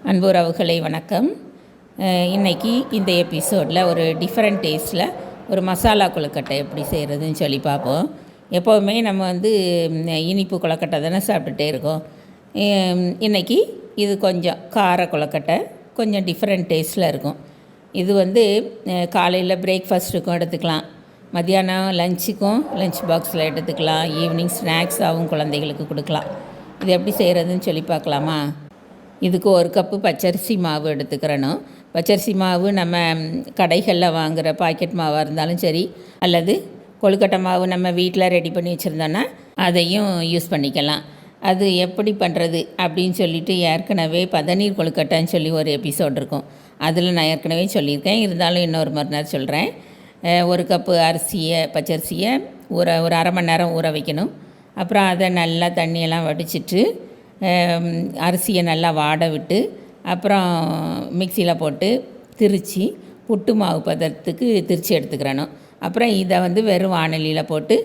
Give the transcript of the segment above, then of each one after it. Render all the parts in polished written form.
அன்பு உறவுகளை வணக்கம். இன்றைக்கி இந்த எபிசோடில் ஒரு டிஃப்ரெண்ட் டேஸ்ட்டில் ஒரு மசாலா கொழுக்கட்டை எப்படி செய்கிறதுன்னு சொல்லி பார்ப்போம். எப்போவுமே நம்ம இனிப்பு கொழுக்கட்டை தானே சாப்பிட்டுட்டே இருக்கோம். இன்றைக்கி இது கொஞ்சம் கார கொழுக்கட்டை, கொஞ்சம் டிஃப்ரெண்ட் டேஸ்ட்டில் இருக்கும். இது காலையில் பிரேக்ஃபாஸ்ட்டுக்கும் எடுத்துக்கலாம், மத்தியானம் லஞ்சுக்கும் லஞ்ச் பாக்ஸில் எடுத்துக்கலாம், ஈவினிங் ஸ்நாக்ஸாகவும் குழந்தைகளுக்கு கொடுக்கலாம். இது எப்படி செய்கிறதுன்னு சொல்லி பார்க்கலாமா? இதுக்கு ஒரு கப்பு பச்சரிசி மாவு எடுத்துக்கிறணும். பச்சரிசி மாவு நம்ம கடைகளில் வாங்குகிற பாக்கெட் மாவாக இருந்தாலும் சரி, அல்லது கொழுக்கட்டை மாவு நம்ம வீட்டில் ரெடி பண்ணி வச்சுருந்தோன்னா அதையும் யூஸ் பண்ணிக்கலாம். அது எப்படி பண்ணுறது அப்படின்னு சொல்லிட்டு ஏற்கனவே பதநீர் கொழுக்கட்டைன்னு சொல்லி ஒரு எபிசோட் இருக்கும். அதில் நான் ஏற்கனவே சொல்லியிருக்கேன், இருந்தாலும் இன்னொரு மறுநாள் சொல்கிறேன். ஒரு கப்பு பச்சரிசியை ஒரு அரை மணி நேரம் ஊற வைக்கணும். அப்புறம் அதை நல்லா தண்ணியெல்லாம் வடிச்சிட்டு அரிசியை நல்லா வாட விட்டு அப்புறம் மிக்சியில் போட்டு திரித்து புட்டு மாவு பதத்துக்கு திரித்து எடுத்துக்கிறணும். அப்புறம் இதை வெறும் வாணலியில் போட்டு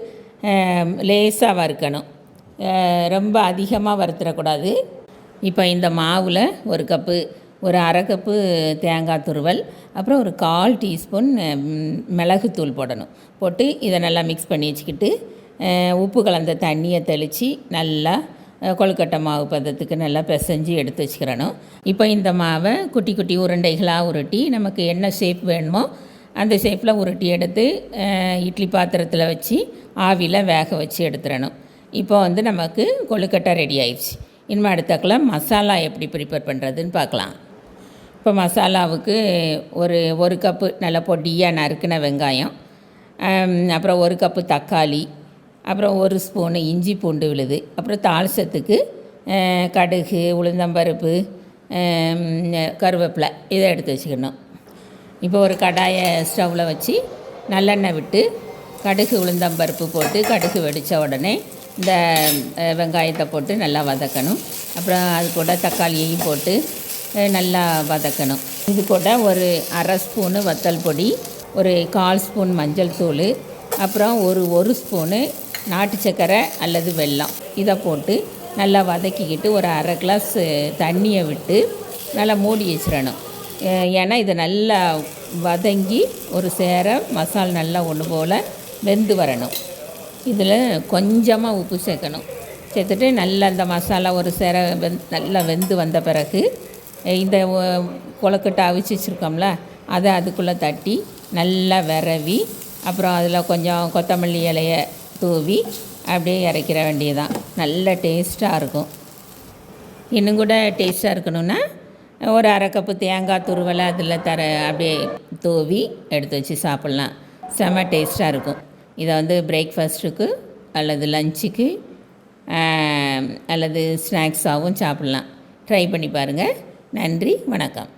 லேசாக வறுக்கணும், ரொம்ப அதிகமாக வறுத்துடக்கூடாது. இப்போ இந்த மாவில் ஒரு அரை கப்பு தேங்காய் துருவல், அப்புறம் ஒரு 1/4 டீஸ்பூன் மிளகுத்தூள் போட்டு இதை நல்லா மிக்ஸ் பண்ணி வச்சுக்கிட்டு உப்பு கலந்த தண்ணியை தெளித்து நல்லா கொழுக்கட்டை மாவு பதத்துக்கு நல்லா பிசைஞ்சு எடுத்து வச்சுக்கிறணும். இப்போ இந்த மாவை குட்டி குட்டி உருண்டைகளாக உருட்டி நமக்கு என்ன ஷேப் வேணுமோ அந்த ஷேப்பில் உருட்டி எடுத்து இட்லி பாத்திரத்தில் வச்சு ஆவியில் வேக வச்சு எடுத்துடணும். இப்போ நமக்கு கொழுக்கட்டை ரெடி ஆயிடுச்சு. இனிமேல் அடுத்தக்கில் மசாலா எப்படி ப்ரிப்பேர் பண்ணுறதுன்னு பார்க்கலாம். இப்போ மசாலாவுக்கு ஒரு கப்பு நல்லா பொடியாக நறுக்கின வெங்காயம், அப்புறம் 1 கப்பு தக்காளி, அப்புறம் 1 ஸ்பூனு இஞ்சி பூண்டு விழுது, அப்புறம் தாளிசத்துக்கு கடுகு, உளுந்தம்பருப்பு, கருவேப்பிலை இதை எடுத்து வச்சுக்கணும். இப்போ ஒரு கடாயை ஸ்டவ்வில் வச்சு நல்லெண்ணெய் விட்டு கடுகு உளுந்தம்பருப்பு போட்டு கடுகு வெடித்த உடனே இந்த வெங்காயத்தை போட்டு நல்லா வதக்கணும். அப்புறம் அது கூட தக்காளியையும் போட்டு நல்லா வதக்கணும். இது கூட ஒரு அரை ஸ்பூனு வத்தல் பொடி, ஒரு 1/4 ஸ்பூன் மஞ்சள் தூள், அப்புறம் ஒரு ஸ்பூனு நாட்டு சர்க்கரை அல்லது வெல்லம் இதை போட்டு நல்லா வதக்கிக்கிட்டு ஒரு அரை கிளாஸ் தண்ணியை விட்டு நல்லா மூடி வச்சிடணும். ஏன்னா இது நல்லா வதங்கி ஒரு மசால் நல்லா ஒன்று போல் வெந்து வரணும். இதில் கொஞ்சமாக உப்பு சேர்த்துட்டு நல்லா இந்த மசாலா ஒரு நல்லா வெந்து வந்த பிறகு இந்த கொழுக்கட்டை அவிச்சு வச்சுருக்கோம்ல அதை அதுக்குள்ளே தட்டி நல்லா விரவி அப்புறம் அதில் கொஞ்சம் கொத்தமல்லி இலையை தூவி அப்படியே இறக்கிற வேண்டியதுதான். நல்ல டேஸ்ட்டாக இருக்கும். இன்னும் கூட டேஸ்ட்டாக இருக்கணும்னா ஒரு அரை கப்பு தேங்காய் துருவலை அதில் அப்படியே தூவி எடுத்து வச்சு சாப்பிட்லாம். செம்ம டேஸ்ட்டாக இருக்கும். இதை பிரேக்ஃபாஸ்ட்டுக்கு அல்லது லஞ்சுக்கு அல்லது ஸ்நாக்ஸாகவும் சாப்பிட்லாம். ட்ரை பண்ணி பாருங்கள். நன்றி, வணக்கம்.